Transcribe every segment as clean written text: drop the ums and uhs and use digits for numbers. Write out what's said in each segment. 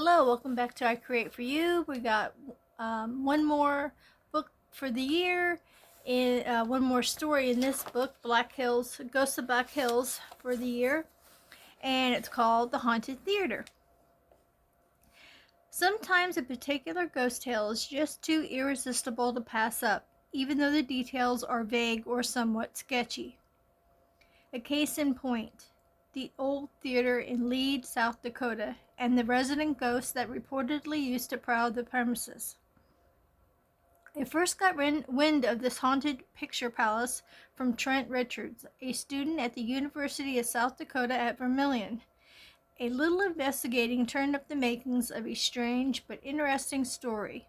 Hello, welcome back to I Create For You. We got one more book for the year, and one more story in this book, Black Hills, Ghosts of Black Hills for the year, and it's called The Haunted Theater. Sometimes a particular ghost tale is just too irresistible to pass up, even though the details are vague or somewhat sketchy. A case in point, the old theater in Lead, South Dakota, and the resident ghosts that reportedly used to prowl the premises. I first got wind of this haunted picture palace from Trent Richards, a student at the University of South Dakota at Vermilion. A little investigating turned up the makings of a strange but interesting story.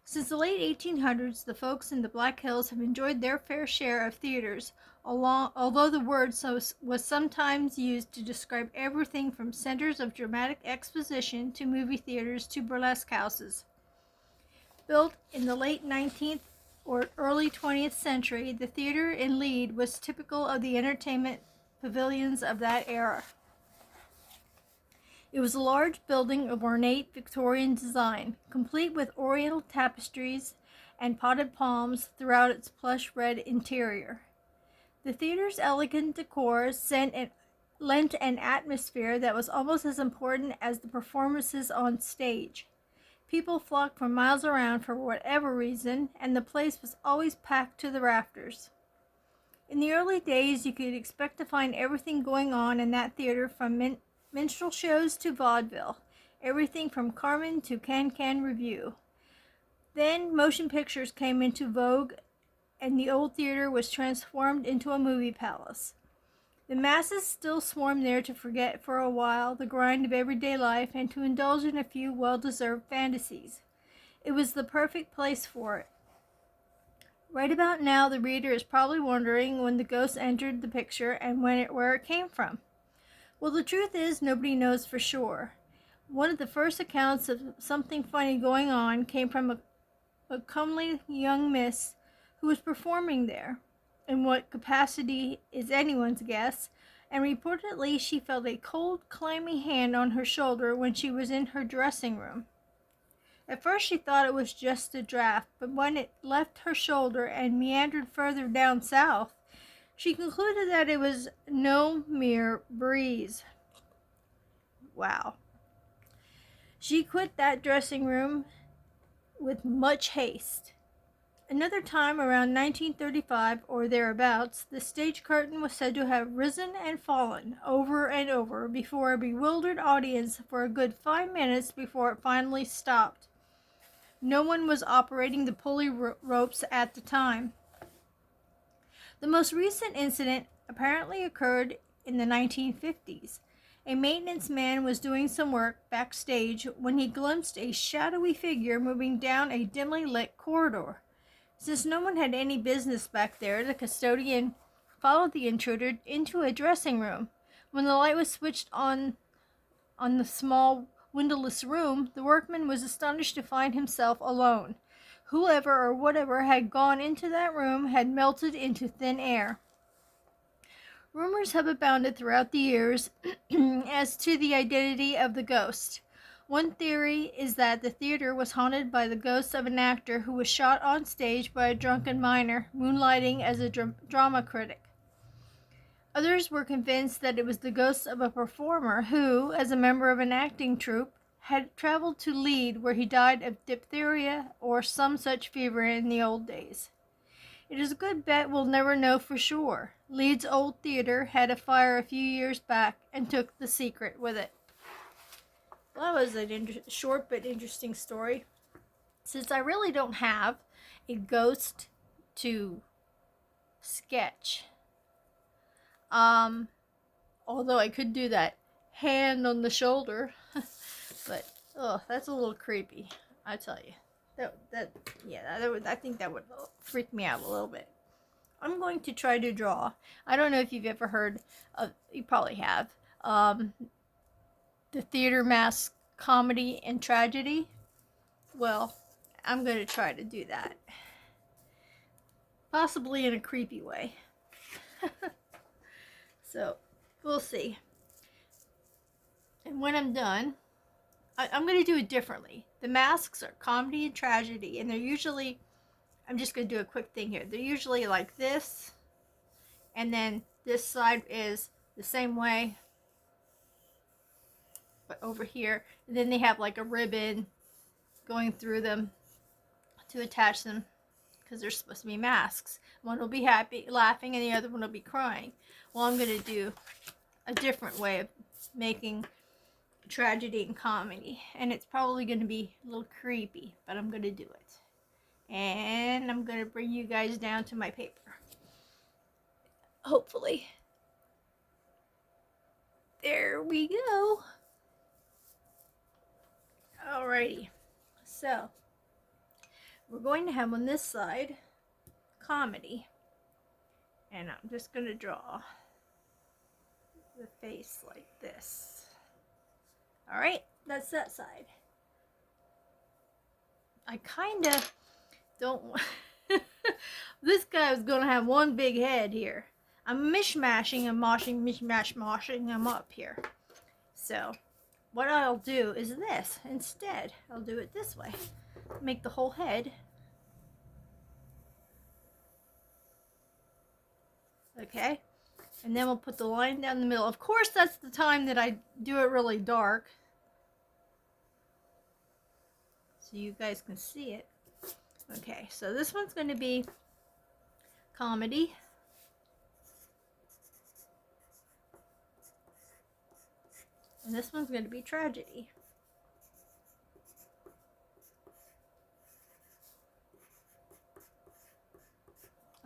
Since the late 1800s, the folks in the Black Hills have enjoyed their fair share of theaters, although the word was sometimes used to describe everything from centers of dramatic exposition to movie theaters to burlesque houses. Built in the late 19th or early 20th century, the theater in Lead was typical of the entertainment pavilions of that era. It was a large building of ornate Victorian design, complete with oriental tapestries and potted palms throughout its plush red interior. The theater's elegant decor lent an atmosphere that was almost as important as the performances on stage. People flocked from miles around for whatever reason, and the place was always packed to the rafters. In the early days, you could expect to find everything going on in that theater, from minstrel shows to vaudeville, everything from Carmen to Can-Can Review. Then motion pictures came into vogue, and the old theater was transformed into a movie palace. The masses still swarmed there to forget for a while the grind of everyday life and to indulge in a few well-deserved fantasies. It was the perfect place for it. Right about now, the reader is probably wondering when the ghost entered the picture and where it came from. Well, the truth is, nobody knows for sure. One of the first accounts of something funny going on came from a comely young miss who was performing there. In what capacity is anyone's guess, and reportedly she felt a cold, clammy hand on her shoulder when she was in her dressing room. At first she thought it was just a draft, but when it left her shoulder and meandered further down south, she concluded that it was no mere breeze. Wow. She quit that dressing room with much haste. Another time, around 1935 or thereabouts, the stage curtain was said to have risen and fallen over and over before a bewildered audience for a good 5 minutes before it finally stopped. No one was operating the pulley ropes at the time. The most recent incident apparently occurred in the 1950s. A maintenance man was doing some work backstage when he glimpsed a shadowy figure moving down a dimly lit corridor. Since no one had any business back there, the custodian followed the intruder into a dressing room. When the light was switched on the small windowless room, the workman was astonished to find himself alone. Whoever or whatever had gone into that room had melted into thin air. Rumors have abounded throughout the years as to the identity of the ghost. One theory is that the theater was haunted by the ghost of an actor who was shot on stage by a drunken miner, moonlighting as a drama critic. Others were convinced that it was the ghost of a performer who, as a member of an acting troupe, had traveled to Lead, where he died of diphtheria or some such fever in the old days. It is a good bet we'll never know for sure. Lead's old theater had a fire a few years back and took the secret with it. Well, that was a short but interesting story. Since I really don't have a ghost to sketch, although I could do that hand on the shoulder, but that's a little creepy, I tell you. I think that would freak me out a little bit. I'm going to try to draw. I don't know if you've ever heard of, you probably have, the theater mask comedy and Tradgedy. Well, I'm going to try to do that. Possibly in a creepy way. So, we'll see. And when I'm done, I'm going to do it differently. The masks are comedy and tragedy, and they're usually, I'm just going to do a quick thing here. They're usually like this, and then this side is the same way, but over here. And then they have like a ribbon going through them to attach them because they're supposed to be masks. One will be happy, laughing, and the other one will be crying. Well, I'm going to do a different way of making tragedy and comedy, and it's probably going to be a little creepy, but I'm going to do it. And I'm going to bring you guys down to my paper. Hopefully. There we go. Alrighty. So, we're going to have on this side comedy. And I'm just going to draw the face like this. Alright, that's that side. I kind of don't... This guy is going to have one big head here. I'm mishmashing and moshing them up here. So, what I'll do is this instead. I'll do it this way. Make the whole head. Okay? And then we'll put the line down the middle. Of course, that's the time that I do it really dark, so you guys can see it. Okay, so this one's going to be comedy. And this one's going to be tragedy.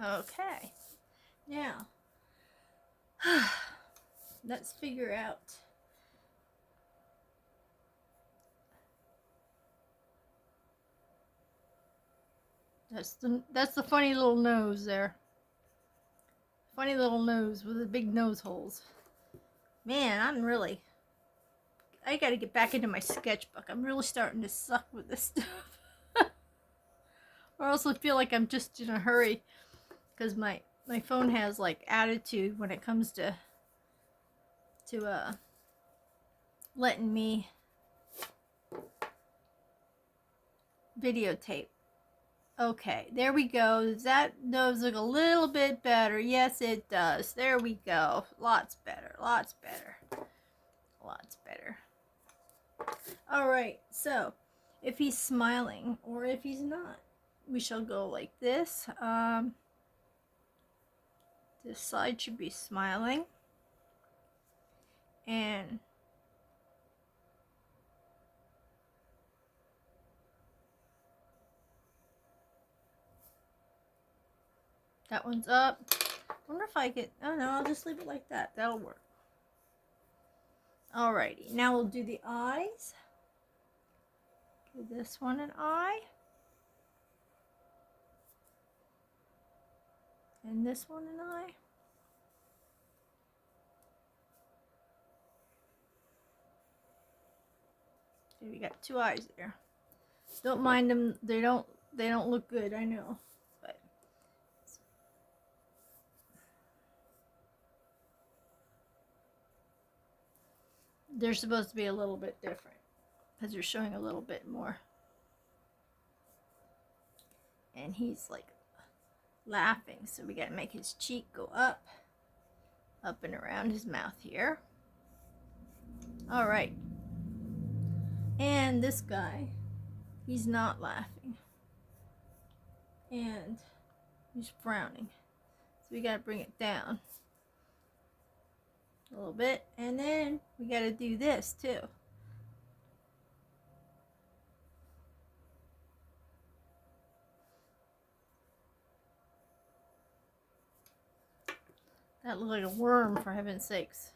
Okay, now let's figure out that's the funny little nose there. Funny little nose with the big nose holes. Man, I gotta get back into my sketchbook. I'm really starting to suck with this stuff. Or else I feel like I'm just in a hurry, because my phone has like attitude when it comes to letting me videotape. Okay, there we go. Does that nose look a little bit better? Yes, it does. There we go. Lots better. Lots better. Lots better. Alright, so if he's smiling or if he's not, we shall go like this. This side should be smiling. And that one's up. I wonder if I get... Oh no, I'll just leave it like that. That'll work. Alrighty, now we'll do the eyes. Give this one an eye. And this one an eye. Okay, we got two eyes there. Don't mind them. They don't look good, I know. But they're supposed to be a little bit different because you're showing a little bit more. And he's like laughing, so we gotta make his cheek go up and around his mouth here. Alright. And this guy, he's not laughing. And he's frowning. So we gotta bring it down a little bit. And then we gotta do this too. That looked like a worm, for heaven's sakes.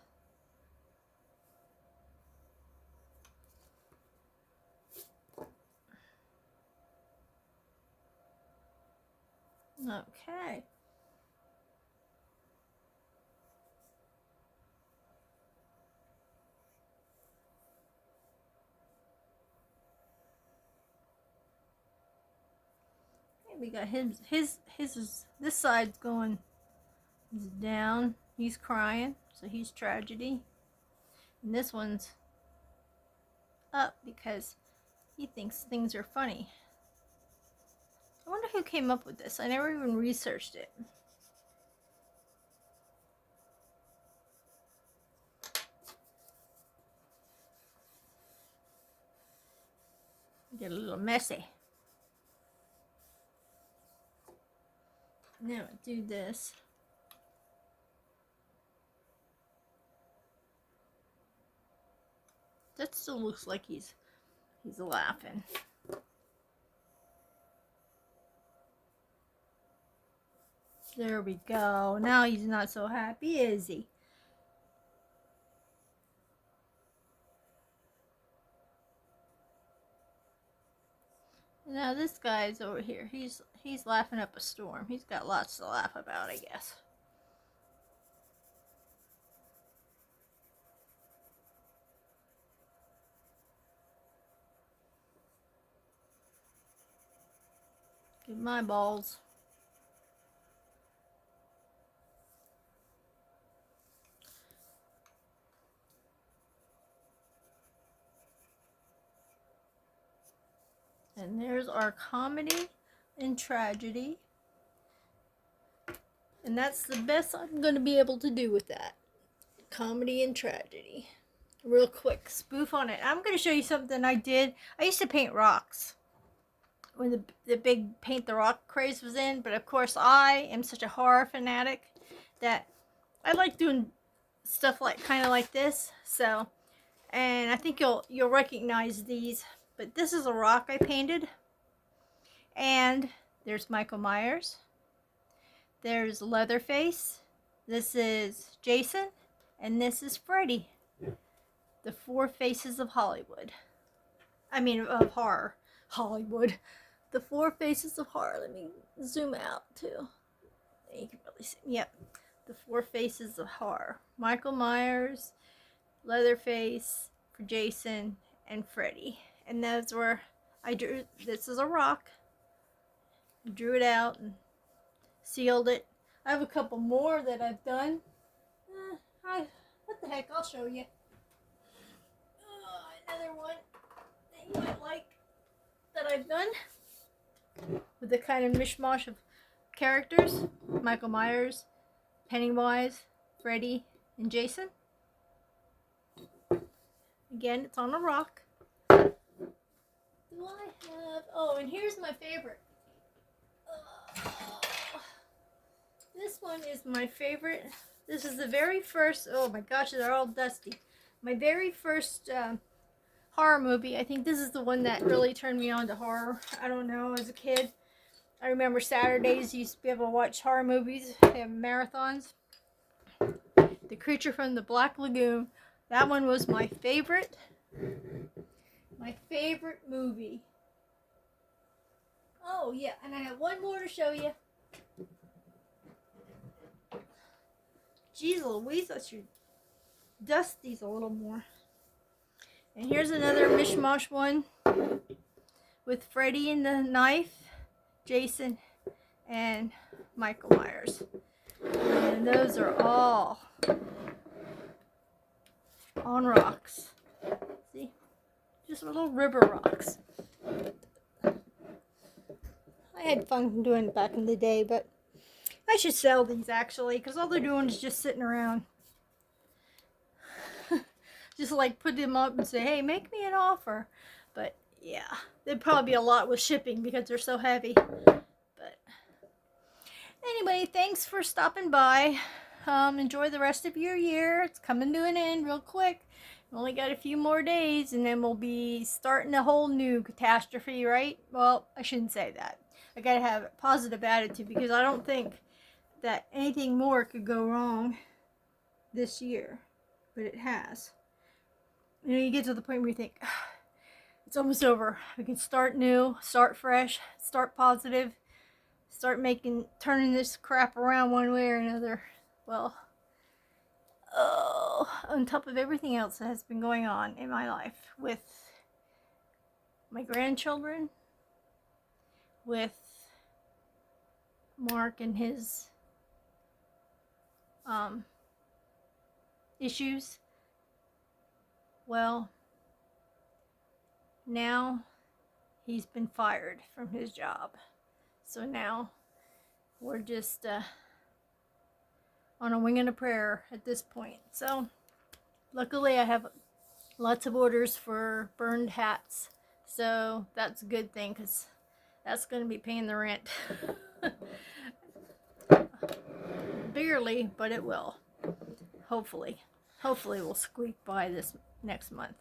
Okay. We got this side's going down. He's crying, so he's tragedy. And this one's up because he thinks things are funny. I wonder who came up with this. I never even researched it. Get a little messy. Now do this. That still looks like he's laughing. There we go. Now he's not so happy, is he? Now this guy's over here. He's laughing up a storm. He's got lots to laugh about, I guess. Give my balls. And there's our comedy and tragedy. And that's the best I'm going to be able to do with that. Comedy and tragedy. Real quick spoof on it. I'm going to show you something I did. I used to paint rocks when the big paint the rock craze was in. But of course I am such a horror fanatic that I like doing stuff like kind of like this. So, and I think you'll recognize these. But this is a rock I painted. And there's Michael Myers. There's Leatherface. This is Jason. And this is Freddy. The four faces of Hollywood. I mean, of horror. Hollywood. The four faces of horror. Let me zoom out too. You can really see. Yep. The four faces of horror. Michael Myers, Leatherface, Jason, and Freddy. And those were, I drew, this is a rock. I drew it out and sealed it. I have a couple more that I've done. What the heck, I'll show you. Another one that you might like that I've done. With the kind of mishmash of characters. Michael Myers, Pennywise, Freddy, and Jason. Again, it's on a rock. Do I have... Oh, and here's my favorite. This one is my favorite. This is the very first... Oh my gosh, they're all dusty. My very first horror movie. I think this is the one that really turned me on to horror. I don't know, as a kid. I remember Saturdays you used to be able to watch horror movies. They have marathons. The Creature from the Black Lagoon. That one was my favorite. My favorite movie. Oh yeah, and I have one more to show you. Jeez Louise, I should dust these a little more. And here's another mishmash one with Freddy and the knife, Jason, and Michael Myers. And those are all on rocks. See? Just little river rocks. I had fun doing it back in the day, but I should sell these actually, because all they're doing is just sitting around. Just like put them up and say, hey, make me an offer. But yeah, there'd probably be a lot with shipping because they're so heavy. But anyway, thanks for stopping by. Enjoy the rest of your year. It's coming to an end real quick. We only got a few more days and then we'll be starting a whole new catastrophe, right? Well, I shouldn't say that. I gotta have a positive attitude because I don't think that anything more could go wrong this year. But it has. You know, you get to the point where you think, it's almost over. We can start new, start fresh, start positive, start turning this crap around one way or another. Well, on top of everything else that has been going on in my life with my grandchildren, with Mark and his issues. Well, now he's been fired from his job. So now we're just on a wing and a prayer at this point. So luckily I have lots of orders for burned hats. So that's a good thing because that's going to be paying the rent. Barely, but it will. Hopefully. Hopefully we'll squeak by this next month.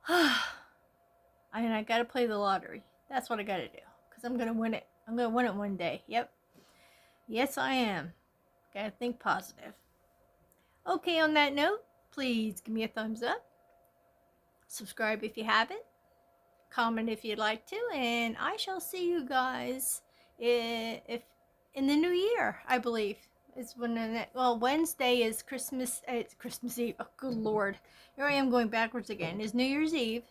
And I gotta play the lottery. That's what I gotta do. Because I'm gonna win it. I'm gonna win it one day. Yep. Yes, I am. Gotta think positive. Okay, on that note, please give me a thumbs up. Subscribe if you haven't. Comment if you'd like to. And I shall see you guys if in the new year, I believe. It's when Wednesday is Christmas. It's Christmas Eve. Oh, good Lord. Here I am going backwards again. It's New Year's Eve.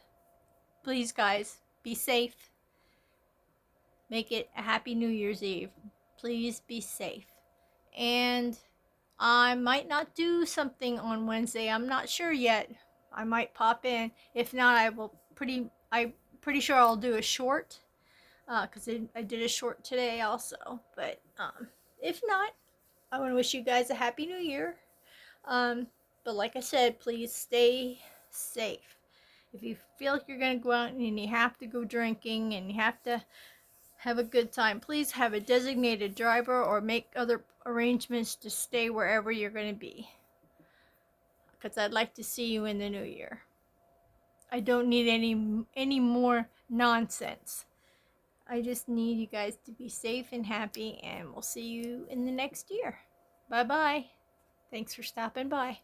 Please, guys, be safe. Make it a happy New Year's Eve. Please be safe. And I might not do something on Wednesday. I'm not sure yet. I might pop in. If not, I'm pretty sure I'll do a short. Because I did a short today also. But if not, I want to wish you guys a happy New Year. But like I said, please stay safe. If you feel like you're going to go out and you have to go drinking and you have to have a good time, please have a designated driver or make other arrangements to stay wherever you're going to be. Because I'd like to see you in the new year. I don't need any more nonsense. I just need you guys to be safe and happy, and we'll see you in the next year. Bye-bye. Thanks for stopping by.